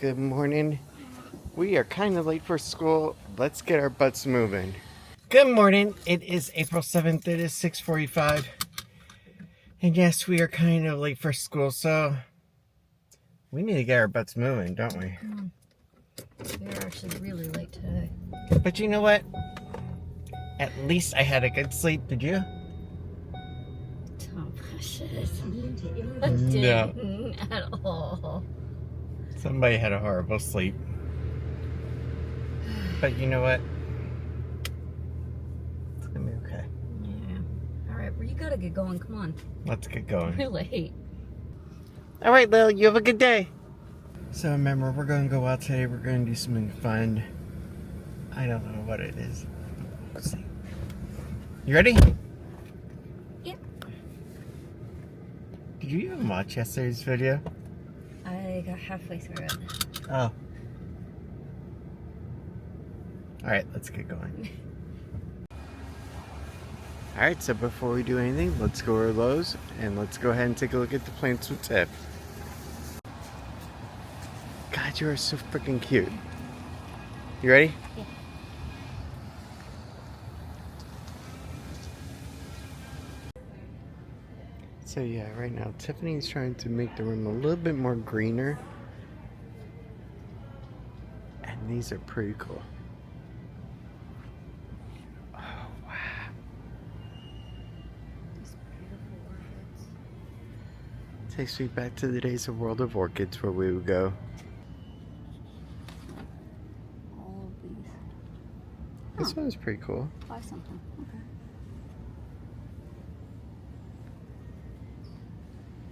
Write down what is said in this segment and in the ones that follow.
Good morning. We are kind of late for school. Let's get our butts moving. Good morning. It is April 7th. It is 6:45. And yes, we are kind of late for school, so we need to get our butts moving, don't we? We're actually really late today. But you know what? At least I had a good sleep. Did you? Oh, precious. I No. didn't at all. Somebody had a horrible sleep. But you know what? It's gonna be okay. Yeah. Alright, well, you gotta get going. Come on. Let's get going. We're late. All right, Lil, you have a good day. So remember, we're going to go out today. We're going to do something fun. I don't know what it is. Let's see. You ready? Yep. Did you even watch yesterday's video? I got halfway through it. Oh. All right, let's get going. All right, so before we do anything, let's go to Lowe's and let's go ahead and take a look at the plants with Tiff. God, you are so freaking cute. You ready? Yeah. So yeah, right now Tiffany's trying to make the room a little bit more greener. And these are pretty cool. Oh, wow. These beautiful orchids. Takes me back to the days of World of Orchids where we would go. All of these. This one is pretty cool. Buy something. Okay.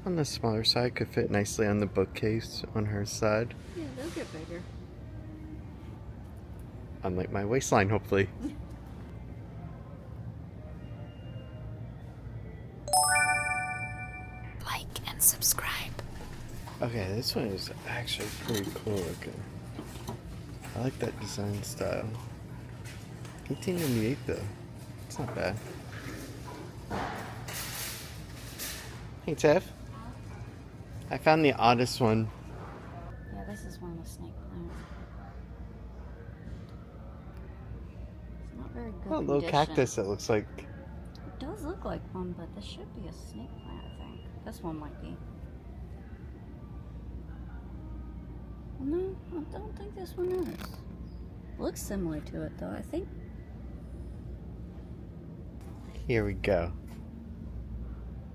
On the smaller side, could fit nicely on the bookcase on her side. Yeah, they'll get bigger. Unlike my waistline, hopefully. Like and subscribe. Okay, this one is actually pretty cool looking. I like that design style. 1898 though. It's not bad. Hey Tiff. I found the oddest one. Yeah, this is one of the snake plants. It's not very good Oh, a little condition. cactus it looks like. It does look like one, but this should be a snake plant, I think. This one might be. No, I don't think this one is. Looks similar to it, though, I think. Here we go.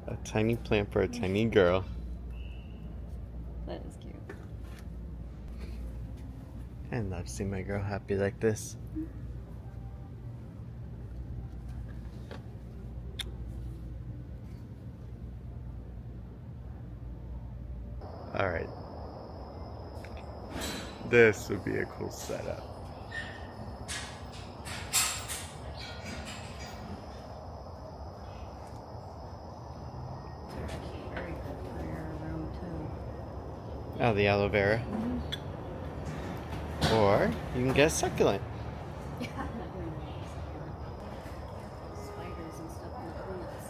A tiny plant for a tiny girl. That is cute. I love seeing my girl happy like this. Alright. This would be a cool setup. Very good for your room, too. Oh, the aloe vera. Or you can get a succulent. Yeah. Spiders and stuff in the plants.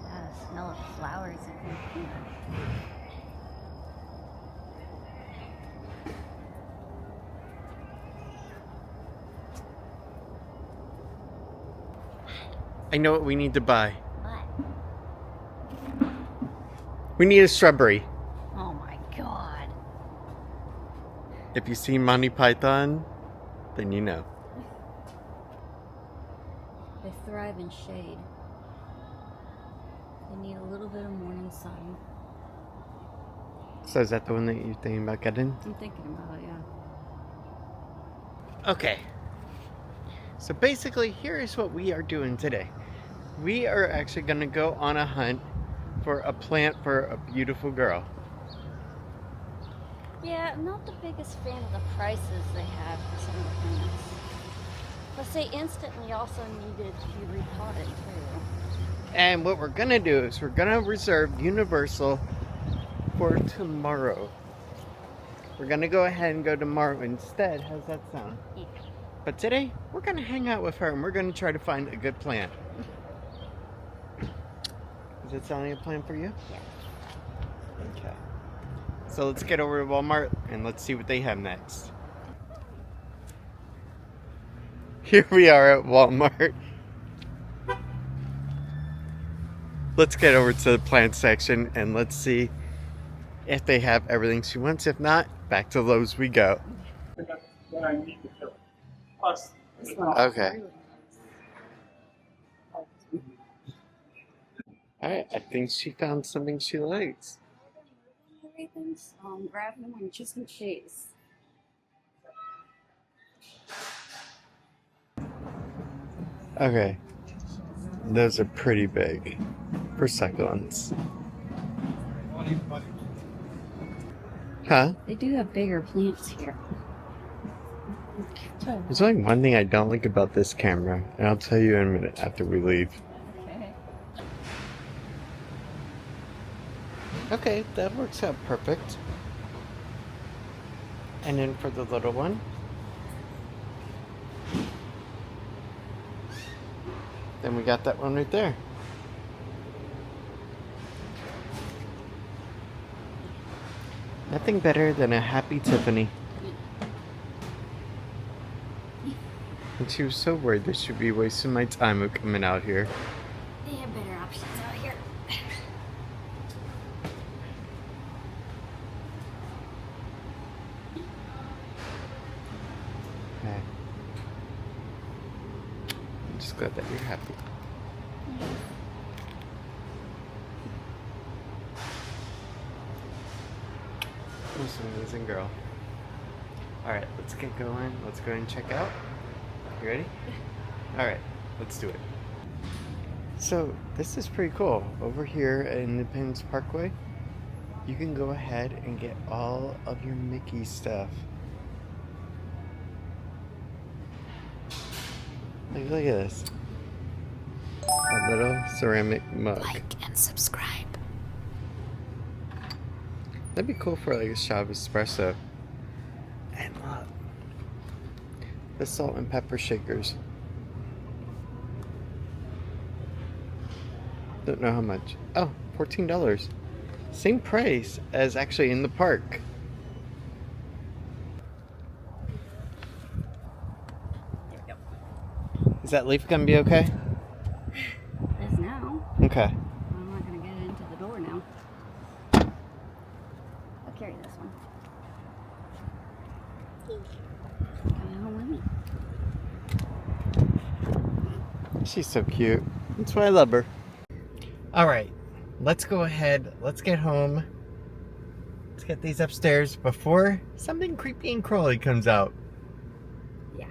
Yeah, the smell of flowers in here. I know what we need to buy. What? We need a shrubbery. Oh my god. If you see Monty Python, then you know. They thrive in shade. They need a little bit of morning sun. So is that the one that you're thinking about getting? I'm thinking about it, yeah. Okay. So basically, here is what we are doing today. We are actually going to go on a hunt for a plant for a beautiful girl. Yeah, I'm not the biggest fan of the prices they have for some of the plants. Plus, they instantly also needed to be repotted too. And what we're going to do is we're going to reserve Universal for tomorrow. We're going to go ahead and go tomorrow instead. How's that sound? Yeah. But today, we're going to hang out with her and we're going to try to find a good plant. that sound like a plan for you? Yes. Okay. So let's get over to Walmart and let's see what they have next. Here we are at Walmart. Let's get over to the plant section and let's see if they have everything she wants. If not, back to Lowe's we go. Okay. Alright, I think she found something she likes. Everything's grab them and just in case. Okay. Those are pretty big for succulents. Huh? They do have bigger plants here. There's only one thing I don't like about this camera, and I'll tell you in a minute after we leave. Okay. Okay, that works out perfect. And then for the little one. Then we got that one right there. Nothing better than a happy Tiffany. And she was so worried that she'd be wasting my time of coming out here. They have better options out here. Okay. I'm just glad that you're happy. You're an amazing girl. Alright, let's get going. Let's go and check out. You ready? Alright, let's do it. So, this is pretty cool. Over here at Independence Parkway, you can go ahead and get all of your Mickey stuff. Look at this. A little ceramic mug. Like and subscribe. That'd be cool for like a shot of espresso. And look, the salt and pepper shakers. Don't know how much. Oh, $14. Same price as actually in the park. There we go. Is that leaf gonna be okay? It is now. Okay. I'm not gonna get it into the door now. I'll carry this one. Come home with me. She's so cute. That's why I love her. Alright, let's go ahead. Let's get home. Let's get these upstairs before something creepy and crawly comes out. Yeah.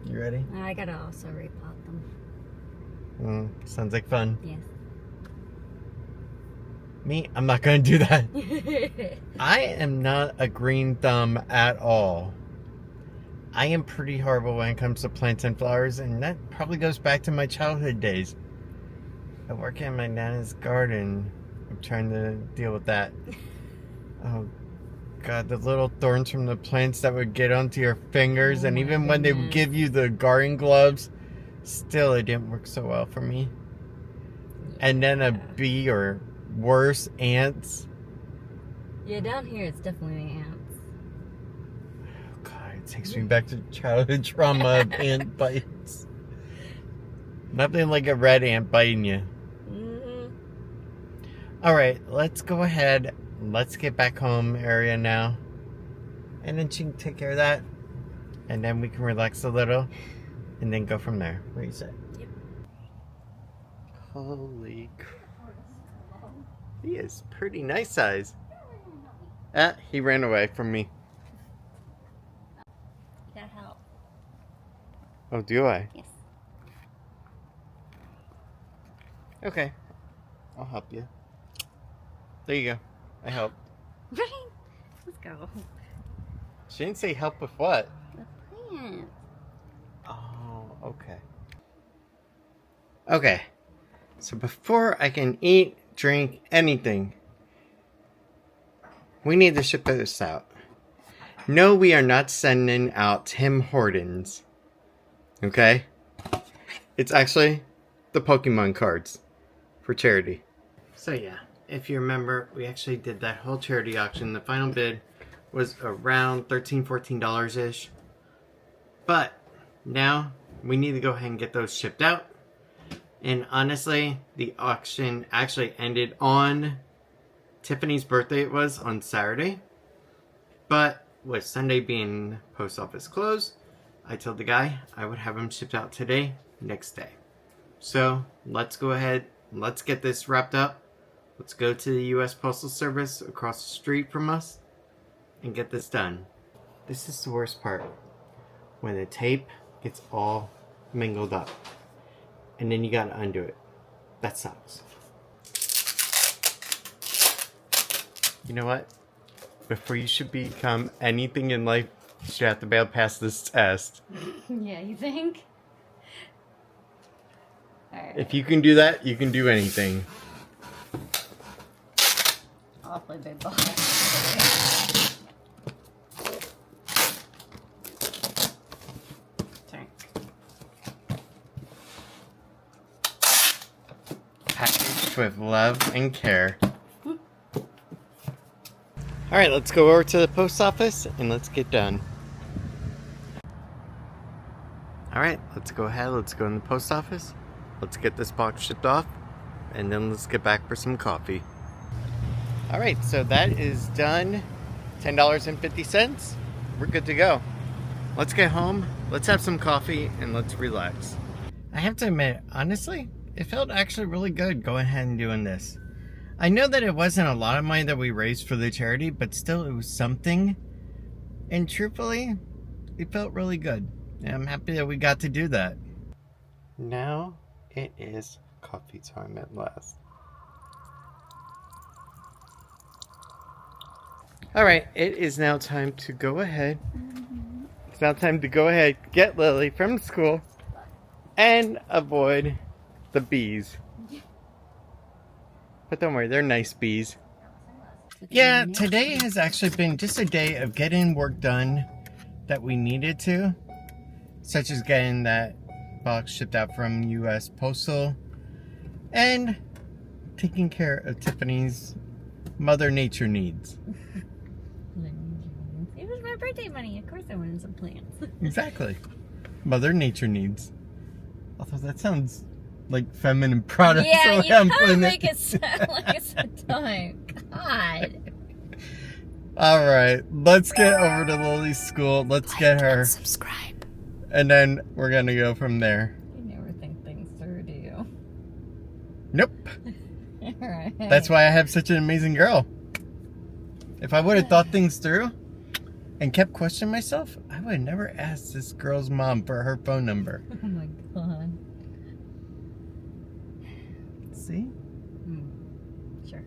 You ready? I gotta also repot them. Sounds like fun. Yes. Me, I'm not gonna do that. I am not a green thumb at all. I am pretty horrible when it comes to plants and flowers, and that probably goes back to my childhood days. I work in my nana's garden. I'm trying to deal with that. Oh God, the little thorns from the plants that would get onto your fingers, Oh and my even when they would goodness. give you the garden gloves, still it didn't work so well for me. And then a bee or worse, ants. Yeah, down here it's definitely ants. Oh God, it takes me back to childhood trauma of ant bites. Nothing like a red ant biting you. Alright, let's go ahead. Let's get back home area now. And then she can take care of that. And then we can relax a little. And then go from there. What do you say? Yep. Holy crap. He is pretty nice size. He ran away from me. You gotta help. Oh, do I? Yes. Okay. I'll help you. There you go. I helped. Right. Let's go. She didn't say help with what? The plant. Oh, okay. Okay. So before I can eat, drink, anything, we need to ship this out. No, we are not sending out Tim Hortons. Okay? It's actually the Pokemon cards for charity. So yeah, if you remember, we actually did that whole charity auction. The final bid was around $13, $14-ish. But now we need to go ahead and get those shipped out. And honestly, the auction actually ended on Tiffany's birthday. It was on Saturday. But with Sunday being post office closed, I told the guy I would have them shipped out today, next day. So let's go ahead, let's get this wrapped up. Let's go to the U.S. Postal Service across the street from us and get this done. This is the worst part. When the tape gets all mingled up and then you gotta undo it. That sucks. You know what? Before you should become anything in life, you should have to be able to pass this test. Yeah, you think? Alright. If you can do that, you can do anything. Awfully big box. Sorry. Packaged with love and care. Alright, let's go over to the post office and let's get done. Alright, let's go ahead. Let's go in the post office. Let's get this box shipped off. And then let's get back for some coffee. Alright, so that is done. $10.50. We're good to go. Let's get home. Let's have some coffee and let's relax. I have to admit, honestly, it felt actually really good going ahead and doing this. I know that it wasn't a lot of money that we raised for the charity, but still it was something. And truthfully, it felt really good. And I'm happy that we got to do that. Now it is coffee time at last. Alright, it is now time to go ahead. It's now time to go ahead, get Lily from school, and avoid the bees. But don't worry, they're nice bees. Yeah, today has actually been just a day of getting work done that we needed to. Such as getting that box shipped out from U.S. Postal. And taking care of Tiffany's Mother Nature needs. It was my birthday money. Of course I wanted some plants. Exactly. Mother Nature needs. Although that sounds like feminine product. Yeah, so you I'm kind of putting make it sound like it's a time. God. Alright, let's get over to Lily's school. Let's get her. Subscribe. And then we're gonna go from there. You never think things through, do you? Nope. Alright. That's why I have such an amazing girl. If I would have thought things through and kept questioning myself, I would have never asked this girl's mom for her phone number. Oh my god. See? Sure.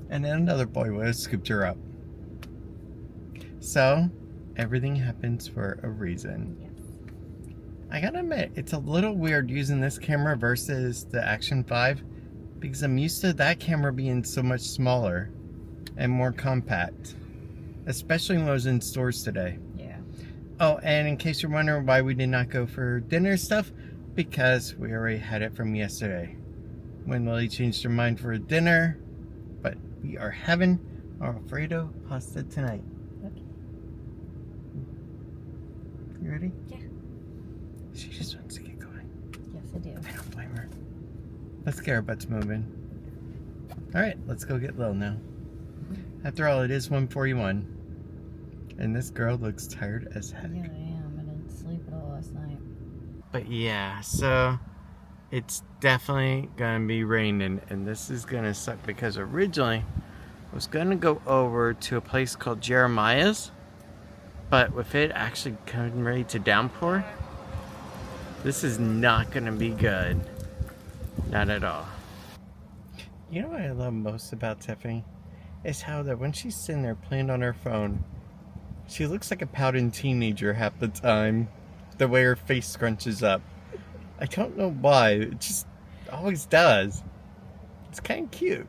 And then another boy would have scooped her up. So, everything happens for a reason. Yes. I gotta admit, it's a little weird using this camera versus the Action 5 because I'm used to that camera being so much smaller and more compact. Especially when I was in stores today. Yeah. Oh, and in case you're wondering why we did not go for dinner stuff, because we already had it from yesterday. When Lily changed her mind for dinner, but we are having Alfredo pasta tonight. Okay. You ready? Yeah. She just wants to get going. Yes, I do. I don't blame her. Let's get our butts moving. Alright, let's go get Lil now. After all, it is 1:41. And this girl looks tired as heck. Yeah, I am. I didn't sleep at all last night. But yeah, so it's definitely gonna be raining, and this is gonna suck because originally I was gonna go over to a place called Jeremiah's, but with it actually coming ready to downpour, this is not gonna be good. Not at all. You know what I love most about Tiffany? Is how that when she's sitting there playing on her phone, she looks like a pouting teenager half the time. The way her face scrunches up. I don't know why. It just always does. It's kind of cute.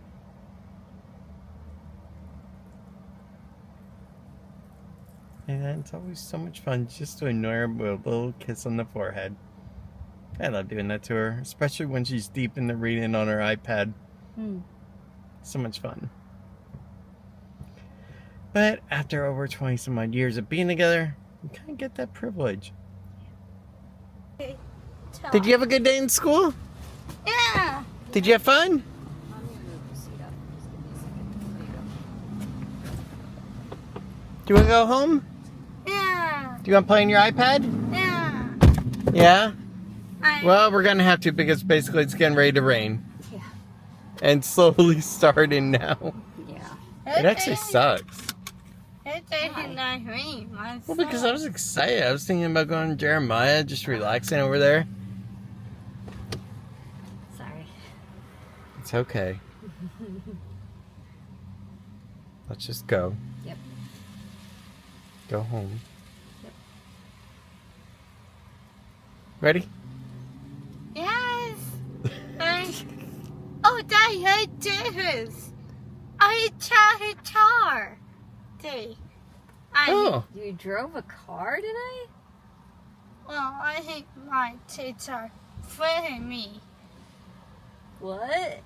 And it's always so much fun just to annoy her with a little kiss on the forehead. I love doing that to her, especially when she's deep in the reading on her iPad. So much fun. But after over 20 some odd years of being together, we kind of get that privilege. Did you have a good day in school? Yeah. Did you have fun? Do you want to go home? Yeah. Do you want to play on your iPad? Yeah. Yeah? Well, we're going to have to because basically it's getting ready to rain. Yeah. And slowly starting now. Yeah. It actually sucks. It doesn't not rain. Well, because I was excited. I was thinking about going to Jeremiah, just relaxing over there. Sorry. It's okay. Let's just go. Yep. Go home. Yep. Ready? Yes. Oh, Daddy, I did his. I tried his car. Oh. You drove a car today? Well, I think my teacher threatened me. What?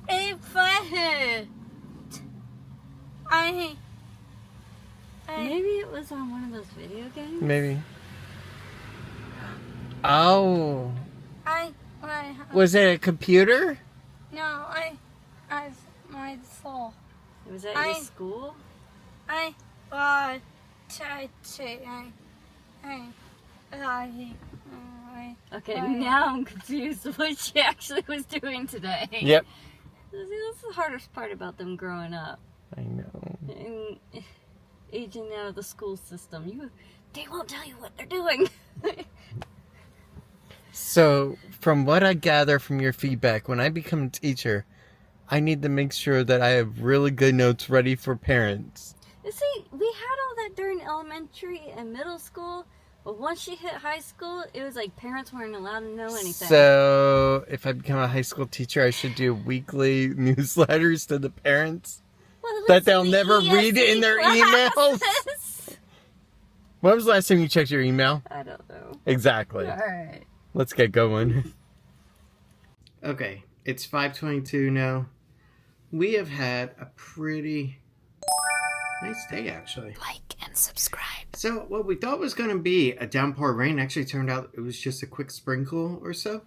It threatened. Maybe it was on one of those video games? Maybe. Oh. Was it a computer? No, my soul. Was that your school? Okay, now I'm confused what she actually was doing today. Yep. That's the hardest part about them growing up. I know. And aging out of the school system. They won't tell you what they're doing. So, from what I gather from your feedback, when I become a teacher, I need to make sure that I have really good notes ready for parents. You see, we had all that during elementary and middle school, but once she hit high school, it was like parents weren't allowed to know anything. So, if I become a high school teacher, I should do weekly newsletters to the parents that they'll never read in their emails. When was the last time you checked your email? I don't know. Exactly. All right. Let's get going. Okay, it's 5:22 now. We have had a pretty nice day, actually. Like and subscribe. So, what we thought was going to be a downpour rain actually turned out it was just a quick sprinkle or so.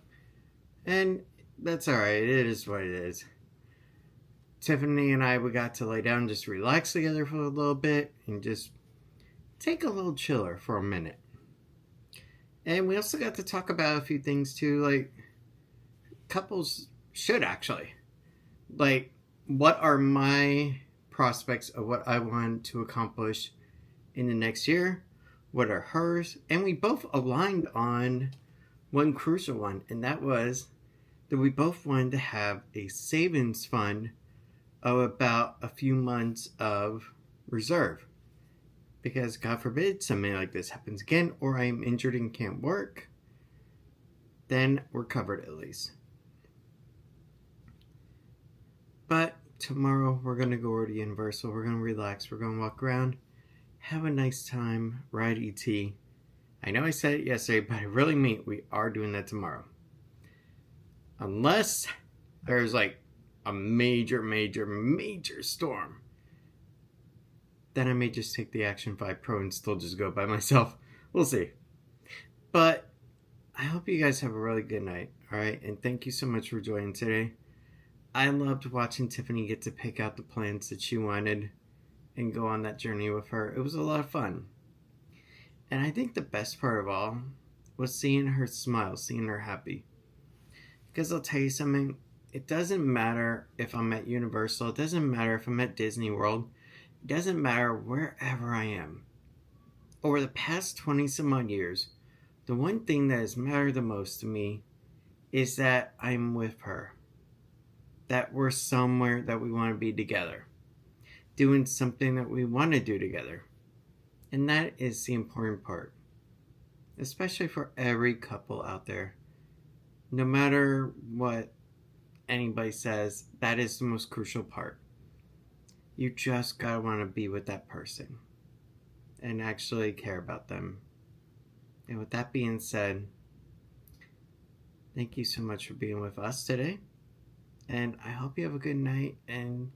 And that's alright, it is what it is. Tiffany and we got to lay down and just relax together for a little bit and just take a little chiller for a minute. And we also got to talk about a few things too, like couples should actually. Like, what are my prospects of what I want to accomplish in the next year? What are hers? And we both aligned on one crucial one, and that was that we both wanted to have a savings fund of about a few months of reserve. Because God forbid something like this happens again, or I am injured and can't work, then we're covered at least. But tomorrow we're going to go over to Universal. We're going to relax. We're going to walk around, have a nice time, ride ET. I know I said it yesterday, but I really mean it. We are doing that tomorrow. Unless there's like a major storm. Then I may just take the Action 5 Pro and still just go by myself. We'll see. But I hope you guys have a really good night. Alright? And thank you so much for joining today. I loved watching Tiffany get to pick out the plants that she wanted and go on that journey with her. It was a lot of fun. And I think the best part of all was seeing her smile, seeing her happy. Because I'll tell you something, it doesn't matter if I'm at Universal, it doesn't matter if I'm at Disney World, it doesn't matter wherever I am. Over the past 20 some odd years, the one thing that has mattered the most to me is that I'm with her. That we're somewhere that we want to be together. Doing something that we want to do together. And that is the important part. Especially for every couple out there. No matter what anybody says, that is the most crucial part. You just gotta want to be with that person. And actually care about them. And with that being said, Thank you so much for being with us today. And I hope you have a good night. And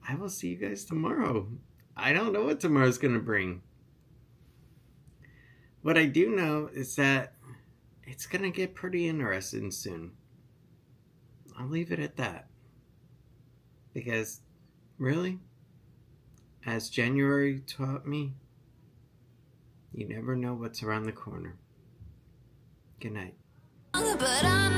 I will see you guys tomorrow. I don't know what tomorrow's going to bring. What I do know is that it's going to get pretty interesting soon. I'll leave it at that. Because, really, as January taught me, you never know what's around the corner. Good night. But I